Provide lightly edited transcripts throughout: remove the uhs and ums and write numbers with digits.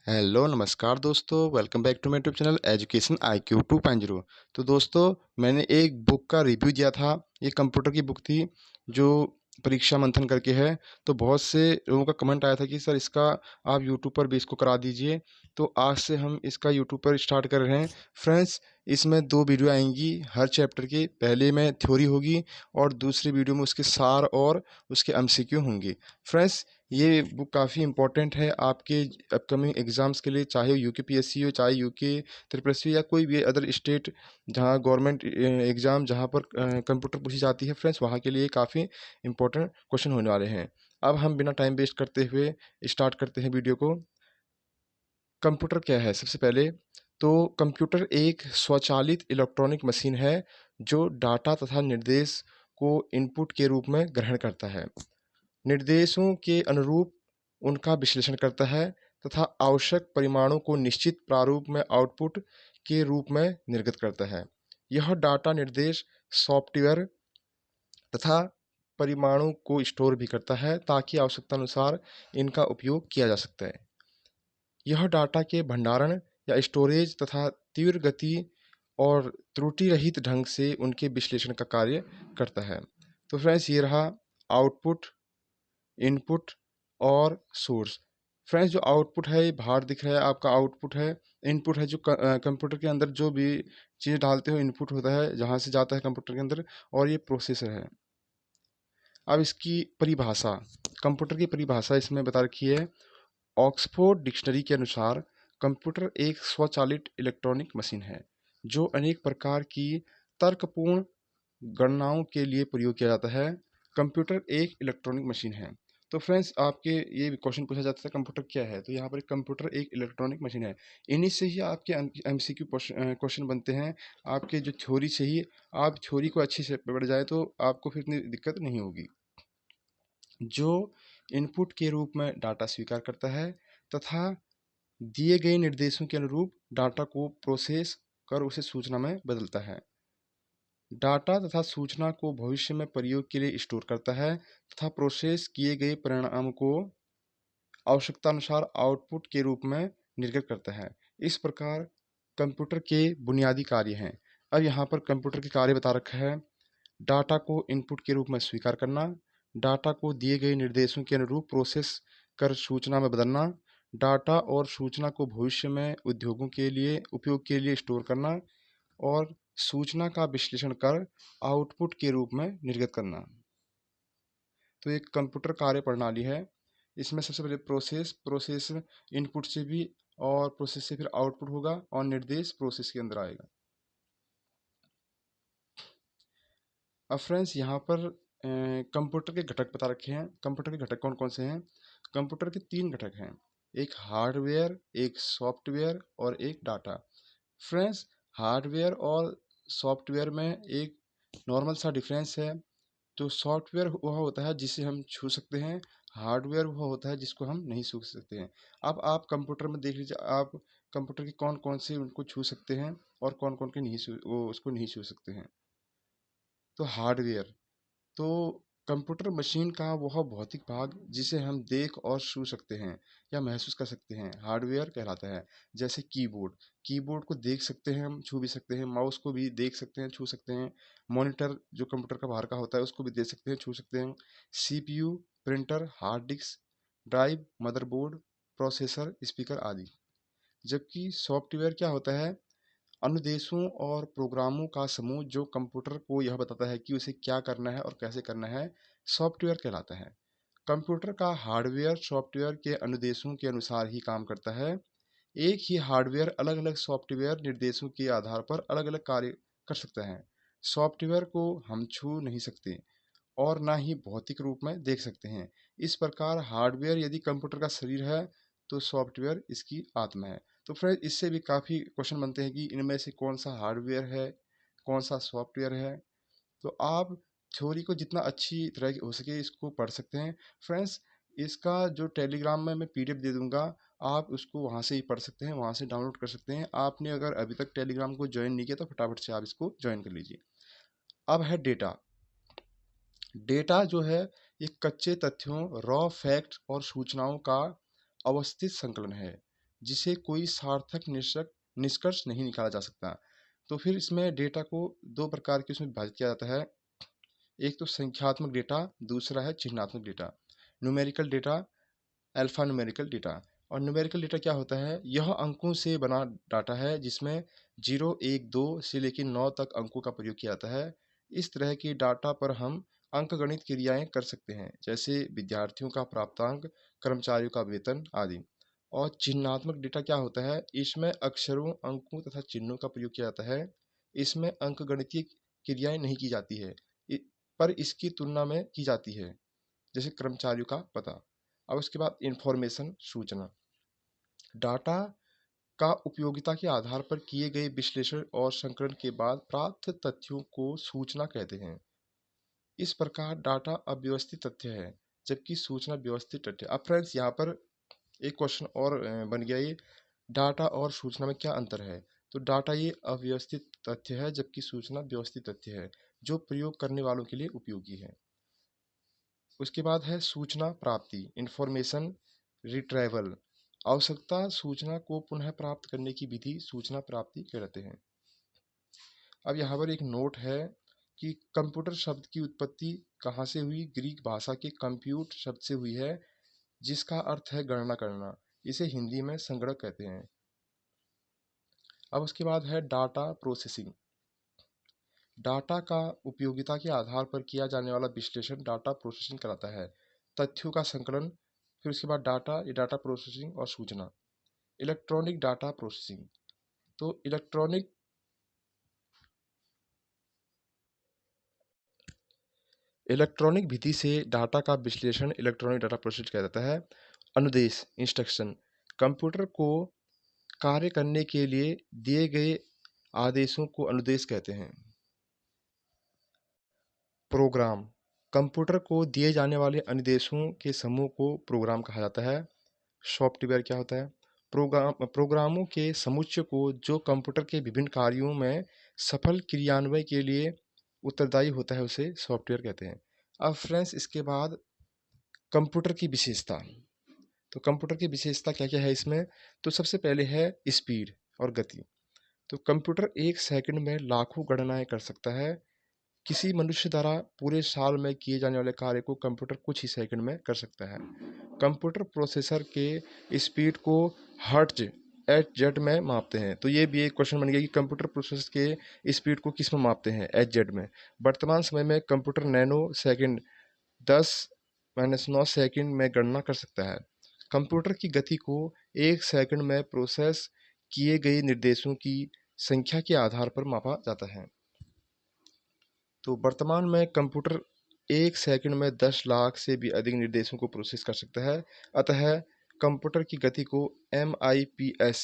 Hello नमस्कार दोस्तों, welcome back to my YouTube channel education IQ 2.0। तो दोस्तों, मैंने एक बुक का रिव्यू दिया था। ये कंप्यूटर की बुक थी जो परीक्षा मंथन करके है। तो बहुत से लोगों का कमेंट आया था कि सर इसका आप यूट्यूब पर भी इसको करा दीजिए। तो आज से हम इसका यूट्यूब पर स्टार्ट कर रहे हैं। फ्रेंड्स, इसमें 2 वीडियो आएँगी हर चैप्टर की। पहले में थ्योरी होगी और दूसरी वीडियो में उसके सार और उसके MCQ होंगे। फ्रेंड्स, ये बुक काफ़ी इम्पोर्टेंट है आपके अपकमिंग एग्ज़ाम्स के लिए, चाहे यूकेपीएससी हो, चाहे यूके ट्रिपल एस सी या कोई भी अदर स्टेट जहाँ गवर्नमेंट एग्ज़ाम जहाँ पर कंप्यूटर पूछी जाती है फ्रेंड्स, वहाँ के लिए काफ़ी इम्पोर्टेंट क्वेश्चन होने वाले हैं। अब हम बिना टाइम वेस्ट करते हुए स्टार्ट करते हैं वीडियो को। कंप्यूटर क्या है? सबसे पहले तो कंप्यूटर एक स्वचालित इलेक्ट्रॉनिक मशीन है जो डाटा तथा निर्देश को इनपुट के रूप में ग्रहण करता है। निर्देशों के अनुरूप उनका विश्लेषण करता है तथा आवश्यक परिमाणों को निश्चित प्रारूप में आउटपुट के रूप में निर्गत करता है। यह डाटा निर्देश सॉफ्टवेयर तथा परिमाणों को स्टोर भी करता है ताकि आवश्यकता अनुसार इनका उपयोग किया जा सकता है। यह डाटा के भंडारण या स्टोरेज तथा तीव्र गति और त्रुटि रहित ढंग से उनके विश्लेषण का कार्य करता है। तो फ्रेंड्स, ये रहा आउटपुट, इनपुट और सोर्स। फ्रेंड्स, जो आउटपुट है ये बाहर दिख रहा है आपका आउटपुट है। इनपुट है जो कंप्यूटर के अंदर जो भी चीज़ डालते हो इनपुट होता है जहाँ से जाता है कंप्यूटर के अंदर, और ये प्रोसेसर है। अब इसकी परिभाषा, कंप्यूटर की परिभाषा इसमें बता रखी है। ऑक्सफोर्ड डिक्शनरी के अनुसार कंप्यूटर एक स्वचालित इलेक्ट्रॉनिक मशीन है जो अनेक प्रकार की तर्कपूर्ण गणनाओं के लिए प्रयोग किया जाता है। कंप्यूटर एक इलेक्ट्रॉनिक मशीन है। तो फ्रेंड्स, आपके ये क्वेश्चन पूछा जाता है कंप्यूटर क्या है, तो यहाँ पर कंप्यूटर एक इलेक्ट्रॉनिक मशीन है। इन्हीं से ही आपके MCQ क्वेश्चन बनते हैं। आपके जो थ्योरी से ही आप थ्योरी को अच्छे से पढ़ जाए तो आपको फिर इतनी दिक्कत नहीं होगी। जो इनपुट के रूप में डाटा स्वीकार करता है तथा दिए गए निर्देशों के अनुरूप डाटा को प्रोसेस कर उसे सूचना में बदलता है। डाटा तथा सूचना को भविष्य में प्रयोग के लिए स्टोर करता है तथा प्रोसेस किए गए परिणाम को आवश्यकतानुसार आउटपुट के रूप में निर्गत करता है। इस प्रकार कंप्यूटर के बुनियादी कार्य हैं। अब यहाँ पर कंप्यूटर के कार्य बता रखा है। डाटा को इनपुट के रूप में स्वीकार करना, डाटा को दिए गए निर्देशों के अनुरूप प्रोसेस कर सूचना में बदलना, डाटा और सूचना को भविष्य में उद्योगों के लिए उपयोग के लिए स्टोर करना और सूचना का विश्लेषण कर आउटपुट के रूप में निर्गत करना। तो एक कंप्यूटर कार्य प्रणाली है। इसमें सबसे पहले प्रोसेस इनपुट से भी और प्रोसेस से फिर आउटपुट होगा और निर्देश प्रोसेस के अंदर आएगा। अब फ्रेंड्स, यहाँ पर कंप्यूटर के घटक बता रखे हैं। कंप्यूटर के घटक कौन कौन से हैं? कंप्यूटर के 3 घटक हैं। एक हार्डवेयर, एक सॉफ्टवेयर और एक डाटा। फ्रेंड्स, हार्डवेयर और सॉफ्टवेयर में एक नॉर्मल सा डिफरेंस है। तो सॉफ्टवेयर वह होता है जिसे हम छू सकते हैं, हार्डवेयर वह होता है जिसको हम नहीं छू सकते हैं। अब आप कंप्यूटर में देख लीजिए, आप कंप्यूटर के कौन कौन से उनको छू सकते हैं और कौन कौन के नहीं छू वो उसको नहीं छू सकते हैं। तो हार्डवेयर तो कंप्यूटर मशीन का वह भौतिक भाग जिसे हम देख और छू सकते हैं या महसूस कर सकते हैं, हार्डवेयर कहलाता है। जैसे कीबोर्ड, कीबोर्ड को देख सकते हैं, हम छू भी सकते हैं। माउस को भी देख सकते हैं, छू सकते हैं। मॉनिटर जो कंप्यूटर का बाहर का होता है उसको भी देख सकते हैं, छू सकते हैं। CPU, printer, hard disk drive, motherboard, processor, speaker आदि। जबकि सॉफ्टवेयर क्या होता है? अनुदेशों और प्रोग्रामों का समूह जो कंप्यूटर को यह बताता है कि उसे क्या करना है और कैसे करना है, सॉफ्टवेयर कहलाता है। कंप्यूटर का हार्डवेयर सॉफ्टवेयर के अनुदेशों के अनुसार ही काम करता है। एक ही हार्डवेयर अलग अलग सॉफ्टवेयर निर्देशों के आधार पर अलग अलग कार्य कर सकता है। सॉफ्टवेयर को हम छू नहीं सकते और ना ही भौतिक रूप में देख सकते हैं। इस प्रकार हार्डवेयर यदि कंप्यूटर का शरीर है तो सॉफ्टवेयर इसकी आत्मा है। तो फ्रेंड, इससे भी काफ़ी क्वेश्चन बनते हैं कि इनमें से कौन सा हार्डवेयर है, कौन सा सॉफ्टवेयर है। तो आप थ्योरी को जितना अच्छी तरह हो सके इसको पढ़ सकते हैं। फ्रेंड्स, इसका जो टेलीग्राम में मैं PDF दे दूंगा, आप उसको वहाँ से ही पढ़ सकते हैं, वहाँ से डाउनलोड कर सकते हैं। आपने अगर अभी तक टेलीग्राम को ज्वाइन नहीं किया तो फटाफट से आप इसको ज्वाइन कर लीजिए। अब है डेटा। डेटा जो है एक कच्चे तथ्यों, रॉ फैक्ट और सूचनाओं का अवस्थित संकलन है जिसे कोई सार्थक निष्कर्ष नहीं निकाला जा सकता। तो फिर इसमें डेटा को दो प्रकार के उसमें विभाजित किया जाता है। एक तो संख्यात्मक डेटा, दूसरा है चिन्हात्मक data. Numerical data, alpha numerical data. और न्यूमेरिकल डेटा क्या होता है? यह अंकों से बना डाटा है जिसमें 0, 1, 2 से लेकर 9 तक अंकों का प्रयोग किया जाता है। इस तरह की डाटा पर हम अंकगणित क्रियाएं कर सकते हैं, जैसे विद्यार्थियों का प्राप्तांक, कर्मचारियों का वेतन आदि। और चिन्हात्मक डेटा क्या होता है? इसमें अक्षरों, अंकों तथा चिन्हों का प्रयोग किया जाता है। इसमें अंकगणितीय क्रियाएं नहीं की जाती है, पर इसकी तुलना में की जाती है, जैसे कर्मचारियों का पता। अब उसके बाद इंफॉर्मेशन, सूचना। डाटा का उपयोगिता के आधार पर किए गए विश्लेषण और संकलन के बाद प्राप्त तथ्यों को सूचना कहते हैं। इस प्रकार डाटा अव्यवस्थित तथ्य है, जबकि सूचना व्यवस्थित तथ्य। अब फ्रेंड्स यहाँ पर एक क्वेश्चन और बन गया, ये डाटा और सूचना में क्या अंतर है? तो डाटा ये अव्यवस्थित तथ्य है, जबकि सूचना व्यवस्थित तथ्य है जो प्रयोग करने वालों के लिए उपयोगी है। उसके बाद है सूचना प्राप्ति, इंफॉर्मेशन रिट्रैवल। आवश्यकता सूचना को पुनः प्राप्त करने की विधि सूचना प्राप्ति कहलाते हैं। अब यहाँ पर एक नोट है कि कंप्यूटर शब्द की उत्पत्ति कहाँ से हुई? ग्रीक भाषा के कंप्यूट शब्द से हुई है, जिसका अर्थ है गणना करना। इसे हिंदी में संगणक कहते हैं। अब उसके बाद है डाटा प्रोसेसिंग। डाटा का उपयोगिता के आधार पर किया जाने वाला विश्लेषण डाटा प्रोसेसिंग कहलाता है। तथ्यों का संकलन, फिर उसके बाद डाटा, ये डाटा प्रोसेसिंग और सूचना। Electronic data processing. तो इलेक्ट्रॉनिक विधि से डाटा का विश्लेषण इलेक्ट्रॉनिक डाटा प्रोसेस किया जाता है। अनुदेश, इंस्ट्रक्शन। कंप्यूटर को कार्य करने के लिए दिए गए आदेशों को अनुदेश कहते हैं। प्रोग्राम। कंप्यूटर को दिए जाने वाले अनुदेशों के समूह को प्रोग्राम कहा जाता है। सॉफ्टवेयर क्या होता है? प्रोग्रामों के समुच्चय को जो कंप्यूटर के विभिन्न कार्यों में सफल क्रियान्वयन के लिए उत्तरदायी होता है, उसे सॉफ्टवेयर कहते हैं। अब फ्रेंड्स इसके बाद कंप्यूटर की विशेषता। तो कंप्यूटर की विशेषता क्या क्या है इसमें? तो सबसे पहले है स्पीड और गति। तो कंप्यूटर 1 सेकंड में लाखों गणनाएं कर सकता है। किसी मनुष्य द्वारा पूरे साल में किए जाने वाले कार्य को कंप्यूटर कुछ ही सेकंड में कर सकता है। कंप्यूटर प्रोसेसर के स्पीड को हर्ट्ज एच जेड में मापते हैं। तो ये भी एक क्वेश्चन बन गया कि कंप्यूटर प्रोसेसर के स्पीड को किस में मापते हैं? एच जेड में। वर्तमान समय में कंप्यूटर नैनो सेकंड 10-9 सेकंड में गणना कर सकता है। कंप्यूटर की गति को 1 सेकंड में प्रोसेस किए गए निर्देशों की संख्या के आधार पर मापा जाता है। तो वर्तमान में कंप्यूटर 1 सेकंड में 10 लाख से भी अधिक निर्देशों को प्रोसेस कर सकता है। अतः कंप्यूटर की गति को MIPS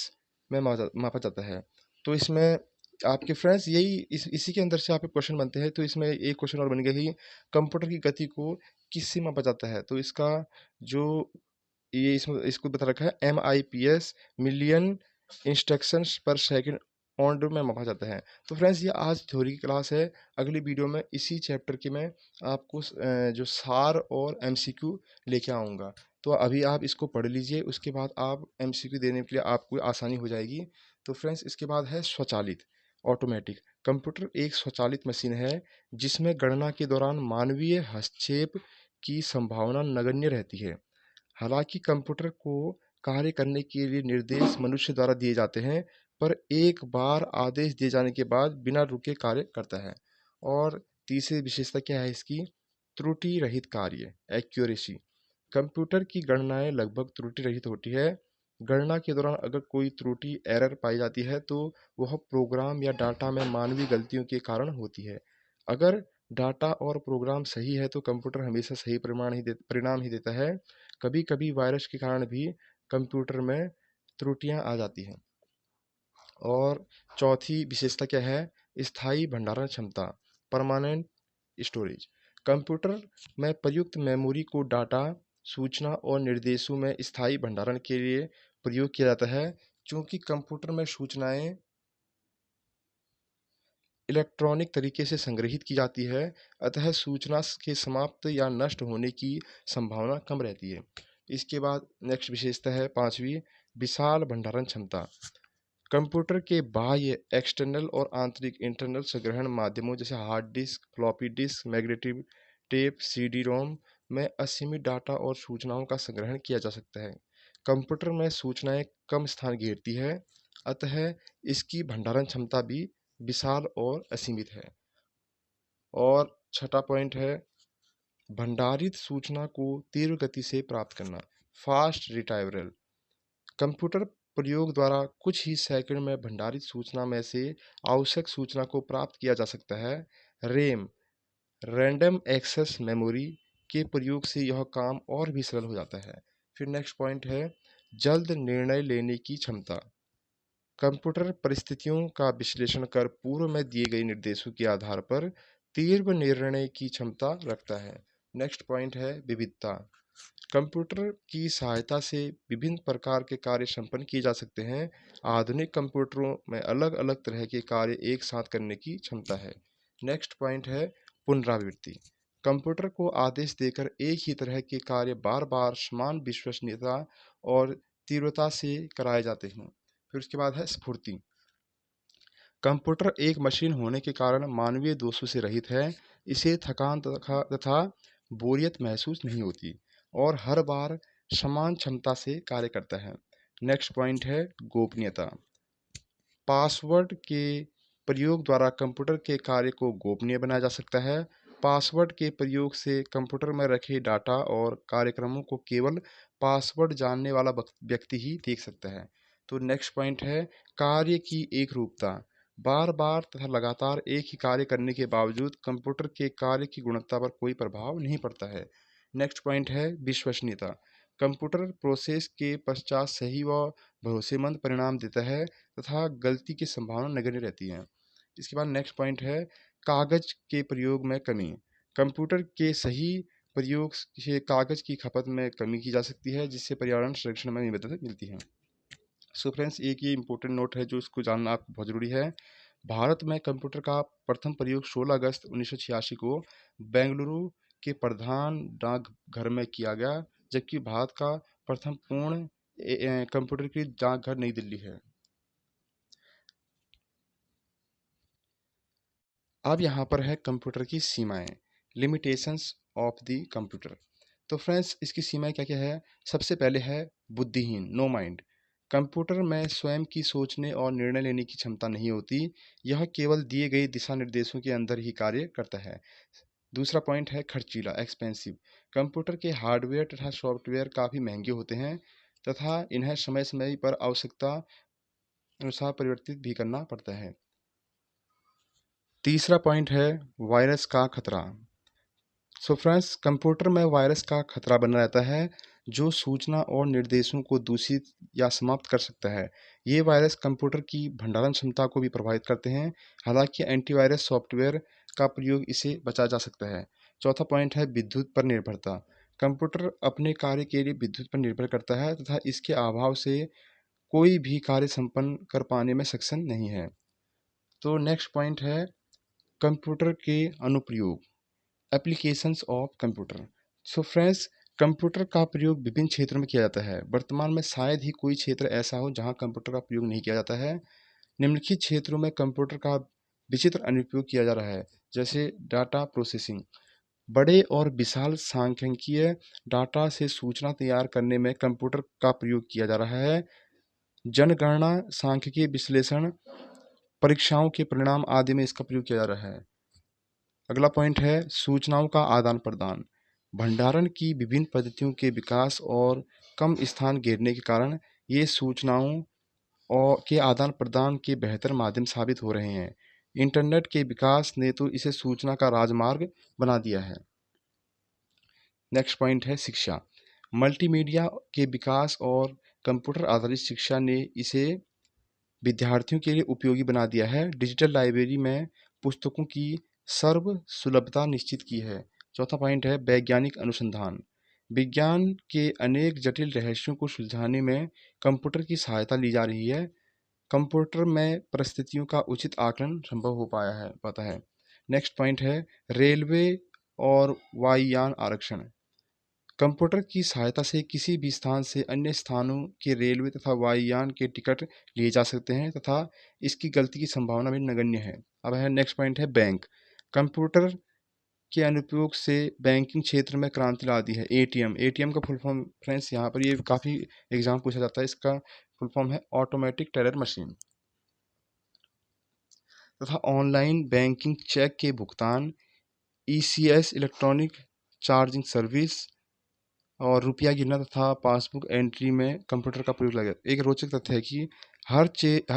में मापा जाता है। तो इसमें आपके फ्रेंड्स यही इसी के अंदर से आपके क्वेश्चन बनते हैं। तो इसमें एक क्वेश्चन और बन गया कि कंप्यूटर की गति को किससे मापा जाता है? तो इसका जो ये इसमें इसको बता रखा है, MIPS मिलियन इंस्ट्रक्शंस पर सेकंड ऑन में मापा जाता है। तो फ्रेंड्स ये आज थ्योरी की क्लास है। अगली वीडियो में इसी चैप्टर के मैं आपको जो सार और MCQ लेके आऊँगा। तो अभी आप इसको पढ़ लीजिए, उसके बाद आप MCQ देने के लिए आपको आसानी हो जाएगी। तो फ्रेंड्स इसके बाद है स्वचालित, ऑटोमेटिक। कंप्यूटर एक स्वचालित मशीन है जिसमें गणना के दौरान मानवीय हस्तक्षेप की संभावना नगण्य रहती है। हालांकि कंप्यूटर को कार्य करने के लिए निर्देश मनुष्य द्वारा दिए जाते हैं, पर एक बार आदेश दिए जाने के बाद बिना रुके कार्य करता है। और तीसरी विशेषता क्या है इसकी? त्रुटि रहित कार्य, एक्यूरेसी। कंप्यूटर की गणनाएं लगभग त्रुटि रहित होती है। गणना के दौरान अगर कोई त्रुटि एरर पाई जाती है तो वह प्रोग्राम या डाटा में मानवीय गलतियों के कारण होती है। अगर डाटा और प्रोग्राम सही है तो कंप्यूटर हमेशा सही परिणाम ही देता है। कभी कभी वायरस के कारण भी कंप्यूटर में त्रुटियां आ जाती हैं। और चौथी विशेषता क्या है? स्थायी भंडारण क्षमता, परमानेंट स्टोरेज। कंप्यूटर में प्रयुक्त मेमोरी को डाटा, सूचना और निर्देशों में स्थायी भंडारण के लिए प्रयोग किया जाता है। चूंकि कंप्यूटर में सूचनाएं इलेक्ट्रॉनिक तरीके से संग्रहित की जाती है, अतः सूचना के समाप्त या नष्ट होने की संभावना कम रहती है। इसके बाद नेक्स्ट विशेषता है पांचवी, विशाल भंडारण क्षमता। कंप्यूटर के बाह्य एक्सटर्नल और आंतरिक इंटरनल संग्रहण माध्यमों जैसे hard disk, floppy disk, magnetic tape, CD ROM में असीमित डाटा और सूचनाओं का संग्रहण किया जा सकता है। कंप्यूटर में सूचनाएं कम स्थान घेरती है, अतः इसकी भंडारण क्षमता भी विशाल और असीमित है। और छठा पॉइंट है भंडारित सूचना को तीव्र गति से प्राप्त करना, फास्ट रिट्राइवल। कंप्यूटर प्रयोग द्वारा कुछ ही सेकंड में भंडारित सूचना में से आवश्यक सूचना को प्राप्त किया जा सकता है। रैम, रैंडम एक्सेस मेमोरी के प्रयोग से यह काम और भी सरल हो जाता है। फिर नेक्स्ट पॉइंट है जल्द निर्णय लेने की क्षमता। कंप्यूटर परिस्थितियों का विश्लेषण कर पूर्व में दिए गए निर्देशों के आधार पर तीव्र निर्णय की क्षमता रखता है। नेक्स्ट पॉइंट है विविधता। कंप्यूटर की सहायता से विभिन्न प्रकार के कार्य संपन्न किए जा सकते हैं। आधुनिक कंप्यूटरों में अलग अलग तरह के कार्य एक साथ करने की क्षमता है। नेक्स्ट पॉइंट है पुनरावृत्ति। कंप्यूटर को आदेश देकर एक ही तरह के कार्य बार बार समान विश्वसनीयता और तीव्रता से कराए जाते हैं। फिर उसके बाद है स्फूर्ति। कंप्यूटर एक मशीन होने के कारण मानवीय दोषों से रहित है। इसे थकान तथा बोरियत महसूस नहीं होती और हर बार समान क्षमता से कार्य करता है। नेक्स्ट पॉइंट है गोपनीयता। पासवर्ड के प्रयोग द्वारा कंप्यूटर के कार्य को गोपनीय बनाया जा सकता है। पासवर्ड के प्रयोग से कंप्यूटर में रखे डाटा और कार्यक्रमों को केवल पासवर्ड जानने वाला व्यक्ति ही देख सकता है। तो नेक्स्ट पॉइंट है कार्य की एकरूपता। बार बार तथा लगातार एक ही कार्य करने के बावजूद कंप्यूटर के कार्य की गुणवत्ता पर कोई प्रभाव नहीं पड़ता है। नेक्स्ट पॉइंट है विश्वसनीयता। कंप्यूटर प्रोसेस के पश्चात सही व भरोसेमंद परिणाम देता है तथा गलती की संभावना नगण्य रहती है। इसके बाद नेक्स्ट पॉइंट है कागज के प्रयोग में कमी। कंप्यूटर के सही प्रयोग से कागज की खपत में कमी की जा सकती है, जिससे पर्यावरण संरक्षण में मदद मिलती है। सो फ्रेंड्स, एक ये इंपॉर्टेंट नोट है जो इसको जानना आपको बहुत ज़रूरी है। भारत में कंप्यूटर का प्रथम प्रयोग 16 अगस्त 1986 को बेंगलुरु के प्रधान डाकघर में किया गया, जबकि भारत का प्रथम पूर्ण कंप्यूटर की डाकघर नई दिल्ली है। अब यहाँ पर है कंप्यूटर की सीमाएं, लिमिटेशंस ऑफ द कंप्यूटर। तो फ्रेंड्स, इसकी सीमाएं क्या क्या है। सबसे पहले है बुद्धिहीन, नो माइंड। कंप्यूटर में स्वयं की सोचने और निर्णय लेने की क्षमता नहीं होती। यह केवल दिए गए दिशा निर्देशों के अंदर ही कार्य करता है। दूसरा पॉइंट है खर्चीला, एक्सपेंसिव। कंप्यूटर के हार्डवेयर तथा सॉफ्टवेयर काफ़ी महंगे होते हैं तथा इन्हें समय समय पर आवश्यकता अनुसार परिवर्तित भी करना पड़ता है। तीसरा पॉइंट है वायरस का खतरा। सो फ्रेंड्स, कंप्यूटर में वायरस का खतरा बना रहता है जो सूचना और निर्देशों को दूषित या समाप्त कर सकता है। ये वायरस कंप्यूटर की भंडारण क्षमता को भी प्रभावित करते हैं। हालांकि एंटीवायरस सॉफ्टवेयर का प्रयोग इसे बचा जा सकता है। चौथा पॉइंट है विद्युत पर निर्भरता। कंप्यूटर अपने कार्य के लिए विद्युत पर निर्भर करता है तथा इसके अभाव से कोई भी कार्य संपन्न कर पाने में सक्षम नहीं है। तो नेक्स्ट पॉइंट है कंप्यूटर के अनुप्रयोग, applications of computer. So friends, computer का प्रयोग विभिन्न क्षेत्रों में किया जाता है। वर्तमान में शायद ही कोई क्षेत्र ऐसा हो जहां कंप्यूटर का प्रयोग नहीं किया जाता है। निम्नलिखित क्षेत्रों में कंप्यूटर का विचित्र अनुप्रयोग किया जा रहा है, जैसे डाटा प्रोसेसिंग। बड़े और विशाल सांख्यिकीय डाटा से सूचना तैयार करने में कंप्यूटर का प्रयोग किया जा रहा है। जनगणना, सांख्यिकीय विश्लेषण, परीक्षाओं के परिणाम आदि में इसका प्रयोग किया जा रहा है। अगला पॉइंट है सूचनाओं का आदान प्रदान। भंडारण की विभिन्न पद्धतियों के विकास और कम स्थान घेरने के कारण ये सूचनाओं और के आदान प्रदान के बेहतर माध्यम साबित हो रहे हैं। इंटरनेट के विकास ने तो इसे सूचना का राजमार्ग बना दिया है। नेक्स्ट पॉइंट है शिक्षा। मल्टीमीडिया के विकास और कंप्यूटर आधारित शिक्षा ने इसे विद्यार्थियों के लिए उपयोगी बना दिया है। डिजिटल लाइब्रेरी में पुस्तकों की सर्व सुलभता निश्चित की है। चौथा पॉइंट है वैज्ञानिक अनुसंधान। विज्ञान के अनेक जटिल रहस्यों को सुलझाने में कंप्यूटर की सहायता ली जा रही है। कंप्यूटर में परिस्थितियों का उचित आकलन संभव हो पाता है। नेक्स्ट पॉइंट है रेलवे और वायुयान आरक्षण। कंप्यूटर की सहायता से किसी भी स्थान से अन्य स्थानों के रेलवे तथा वायुयान के टिकट लिए जा सकते हैं तथा इसकी गलती की संभावना भी नगण्य है। अब है नेक्स्ट पॉइंट है बैंक। कंप्यूटर के अनुप्रयोग से बैंकिंग क्षेत्र में क्रांति ला दी है। एटीएम, एटीएम का फुल फॉर्म फ्रेंड्स यहाँ पर ये काफ़ी एग्जाम पूछा जाता है, इसका फुल फॉर्म है ऑटोमेटिक टेलर मशीन। तथा ऑनलाइन बैंकिंग, चेक के भुगतान, ईसीएस इलेक्ट्रॉनिक चार्जिंग सर्विस और रुपया गिनना तथा पासबुक एंट्री में कंप्यूटर का प्रयोग लगा। एक रोचक तथ्य है कि हर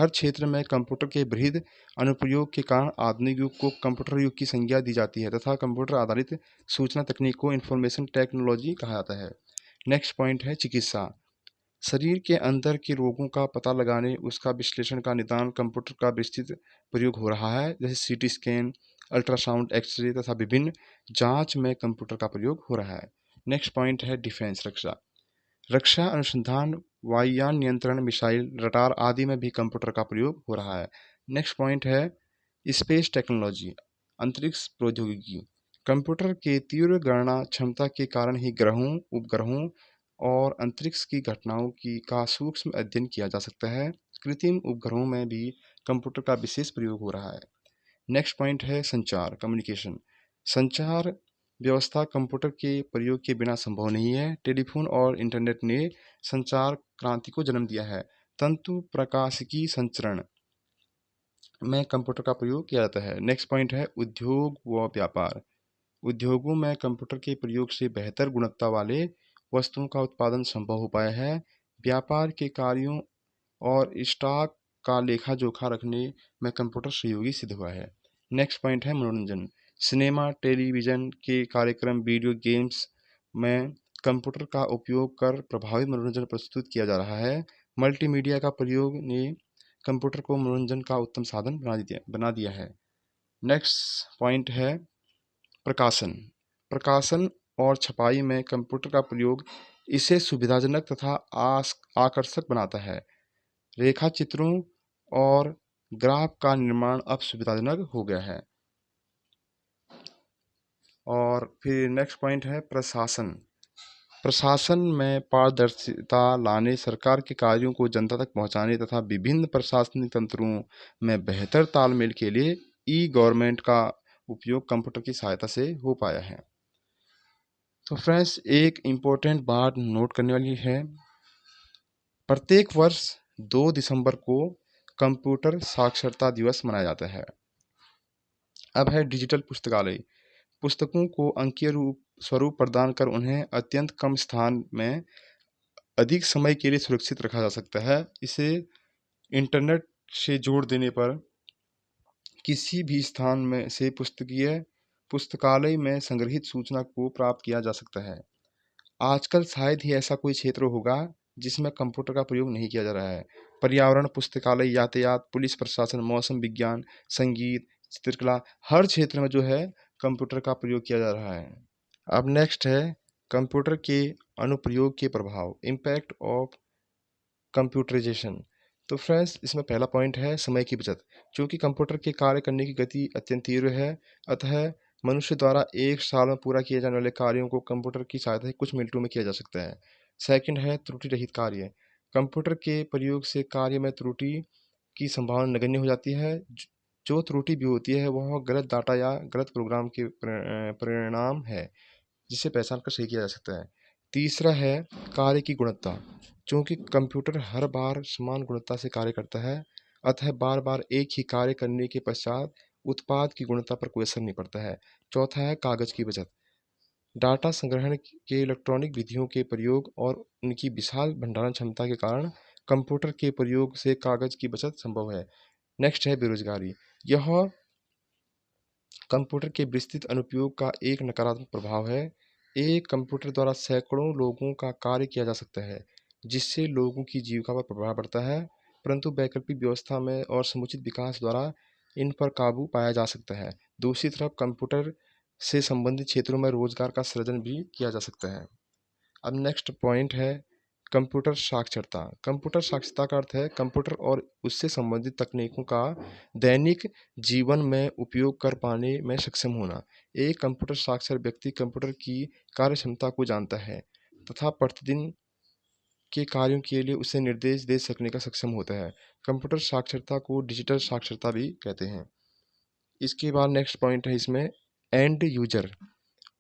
क्षेत्र में कंप्यूटर के बृहद अनुप्रयोग के कारण आधुनिक युग को कंप्यूटर युग की संज्ञा दी जाती है तथा कंप्यूटर आधारित सूचना तकनीक को इंफॉर्मेशन टेक्नोलॉजी कहा जाता है। नेक्स्ट पॉइंट है चिकित्सा। शरीर के अंदर के रोगों का पता लगाने, उसका विश्लेषण का निदान कंप्यूटर का विस्तृत प्रयोग हो रहा है, जैसे सीटी स्कैन, अल्ट्रासाउंड, एक्सरे तथा विभिन्न जांच में कंप्यूटर का प्रयोग हो रहा है। नेक्स्ट पॉइंट है डिफेंस, रक्षा। रक्षा अनुसंधान, वायुयान नियंत्रण, मिसाइल, रडार आदि में भी कंप्यूटर का प्रयोग हो रहा है। नेक्स्ट पॉइंट है स्पेस टेक्नोलॉजी, अंतरिक्ष प्रौद्योगिकी। कंप्यूटर के तीव्र गणना क्षमता के कारण ही ग्रहों, उपग्रहों और अंतरिक्ष की घटनाओं का सूक्ष्म अध्ययन किया जा सकता है। कृत्रिम उपग्रहों में भी कंप्यूटर का विशेष प्रयोग हो रहा है। नेक्स्ट पॉइंट है संचार, कम्युनिकेशन। संचार व्यवस्था कंप्यूटर के प्रयोग के बिना संभव नहीं है। टेलीफोन और इंटरनेट ने संचार क्रांति को जन्म दिया है। तंतु प्रकाशिकी संचरण में कंप्यूटर का प्रयोग किया जाता है। नेक्स्ट पॉइंट है उद्योग व व्यापार। उद्योगों में कंप्यूटर के प्रयोग से बेहतर गुणवत्ता वाले वस्तुओं का उत्पादन संभव हो पाया है। व्यापार के कार्यों और स्टॉक का लेखा जोखा रखने में कंप्यूटर सहयोगी सिद्ध हुआ है। नेक्स्ट पॉइंट है मनोरंजन। सिनेमा, टेलीविज़न के कार्यक्रम, वीडियो गेम्स में कंप्यूटर का उपयोग कर प्रभावी मनोरंजन प्रस्तुत किया जा रहा है। मल्टीमीडिया का प्रयोग ने कंप्यूटर को मनोरंजन का उत्तम साधन बना दिया है। नेक्स्ट पॉइंट है प्रकाशन। प्रकाशन और छपाई में कंप्यूटर का प्रयोग इसे सुविधाजनक तथा आकर्षक बनाता है। रेखा चित्रों और ग्राफ का निर्माण अब सुविधाजनक हो गया है। और फिर नेक्स्ट पॉइंट है प्रशासन। प्रशासन में पारदर्शिता लाने, सरकार के कार्यों को जनता तक पहुंचाने तथा विभिन्न प्रशासनिक तंत्रों में बेहतर तालमेल के लिए ई गवर्नमेंट का उपयोग कंप्यूटर की सहायता से हो पाया है। तो फ्रेंड्स, एक इम्पोर्टेंट बात नोट करने वाली है, प्रत्येक वर्ष 2 दिसंबर को कंप्यूटर साक्षरता दिवस मनाया जाता है। अब है डिजिटल पुस्तकालय। पुस्तकों को अंकीय स्वरूप प्रदान कर उन्हें अत्यंत कम स्थान में अधिक समय के लिए सुरक्षित रखा जा सकता है। इसे इंटरनेट से जोड़ देने पर किसी भी स्थान में से पुस्तकालय में संग्रहित सूचना को प्राप्त किया जा सकता है। आजकल शायद ही ऐसा कोई क्षेत्र होगा जिसमें कंप्यूटर का प्रयोग नहीं किया जा रहा है। पर्यावरण पुस्तकालय, यातायात, पुलिस प्रशासन, मौसम विज्ञान, संगीत, चित्रकला, हर क्षेत्र में जो है कंप्यूटर का प्रयोग किया जा रहा है। अब नेक्स्ट है कंप्यूटर के अनुप्रयोग के प्रभाव, इम्पैक्ट ऑफ कंप्यूटराइजेशन। तो फ्रेंड्स, इसमें पहला पॉइंट है समय की बचत। चूँकि कंप्यूटर के कार्य करने की गति अत्यंत तीव्र है, अतः मनुष्य द्वारा एक साल में पूरा किए जाने वाले कार्यों को कंप्यूटर की सहायता से कुछ मिनटों में किया जा सकता है। सेकंड है त्रुटि रहित कार्य। कंप्यूटर के प्रयोग से कार्य में त्रुटि की संभावना नगण्य हो जाती है। जो त्रुटि भी होती है वह गलत डाटा या गलत प्रोग्राम के परिणाम है, जिसे पहचान कर सही किया जा सकता है। तीसरा है कार्य की गुणवत्ता। चूँकि कंप्यूटर हर बार समान गुणवत्ता से कार्य करता है, अतः बार बार एक ही कार्य करने के पश्चात उत्पाद की गुणवत्ता पर कोई असर नहीं पड़ता है। चौथा है कागज़ की बचत। डाटा संग्रहण के इलेक्ट्रॉनिक विधियों के प्रयोग और उनकी विशाल भंडारण क्षमता के कारण कंप्यूटर के प्रयोग से कागज़ की बचत संभव है। नेक्स्ट है बेरोजगारी। यह कंप्यूटर के विस्तृत अनुप्रयोग का एक नकारात्मक प्रभाव है। एक कंप्यूटर द्वारा सैकड़ों लोगों का कार्य किया जा सकता है, जिससे लोगों की जीविका पर प्रभाव पड़ता है, परंतु वैकल्पिक व्यवस्था में और समुचित विकास द्वारा इन पर काबू पाया जा सकता है। दूसरी तरफ कंप्यूटर से संबंधित क्षेत्रों में रोजगार का सृजन भी किया जा सकता है। अब नेक्स्ट पॉइंट है कंप्यूटर साक्षरता। कंप्यूटर साक्षरता का अर्थ है कंप्यूटर और उससे संबंधित तकनीकों का दैनिक जीवन में उपयोग कर पाने में सक्षम होना। एक कंप्यूटर साक्षर व्यक्ति कंप्यूटर की कार्यक्षमता को जानता है, तथा प्रतिदिन के कार्यों के लिए उसे निर्देश दे सकने का सक्षम होता है। कंप्यूटर साक्षरता को डिजिटल साक्षरता भी कहते हैं। इसके बाद नेक्स्ट पॉइंट है इसमें एंड यूजर।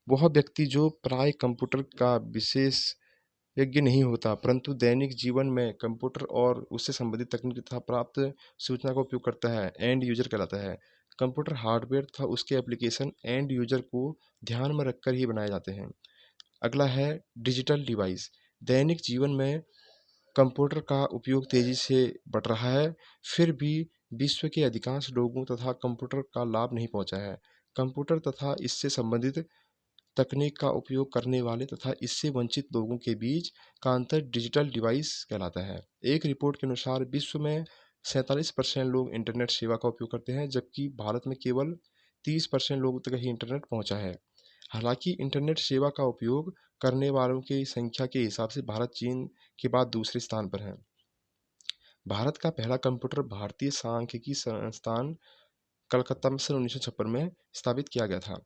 वह व्यक्ति जो प्राय कंप्यूटर का विशेषज्ञ नहीं होता, परंतु दैनिक जीवन में कंप्यूटर और उससे संबंधित तकनीक तथा प्राप्त सूचना का उपयोग करता है, एंड यूजर कहलाता है। कंप्यूटर हार्डवेयर तथा उसके एप्लीकेशन एंड यूजर को ध्यान में रखकर ही बनाए जाते हैं। अगला है डिजिटल डिवाइस। दैनिक जीवन में कंप्यूटर का उपयोग तेजी से बढ़ रहा है, फिर भी विश्व के अधिकांश लोगों तथा कंप्यूटर का लाभ नहीं पहुंचा है। कंप्यूटर तथा इससे संबंधित तकनीक का उपयोग करने वाले तथा इससे वंचित लोगों के बीच का अंतर डिजिटल डिवाइस कहलाता है। एक रिपोर्ट के अनुसार विश्व में 47% लोग इंटरनेट सेवा का उपयोग करते हैं, जबकि भारत में केवल 30% लोगों तक ही इंटरनेट पहुंचा है। हालांकि इंटरनेट सेवा का उपयोग करने वालों की संख्या के हिसाब से भारत चीन के बाद दूसरे स्थान पर है। भारत का पहला कंप्यूटर भारतीय सांख्यिकी संस्थान कलकत्ता में सन 1956 में स्थापित किया गया था।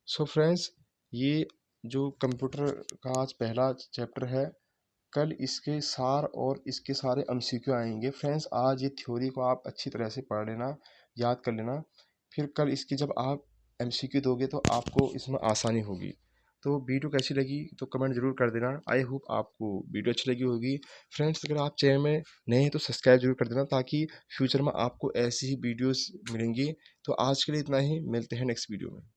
सो फ्रेंड्स, ये जो कंप्यूटर का आज पहला चैप्टर है, कल इसके सार और इसके सारे एमसीक्यू आएंगे। फ्रेंड्स, आज ये थ्योरी को आप अच्छी तरह से पढ़ लेना, याद कर लेना, फिर कल इसकी जब आप एमसीक्यू दोगे तो आपको इसमें आसानी होगी। तो वीडियो कैसी लगी तो कमेंट जरूर कर देना। आई होप आपको वीडियो अच्छी लगी होगी। फ्रेंड्स, अगर आप चैनल में नए हैं तो सब्सक्राइब जरूर कर देना, ताकि फ्यूचर में आपको ऐसी ही वीडियोस मिलेंगी। तो आज के लिए इतना ही, मिलते हैं नेक्स्ट वीडियो में।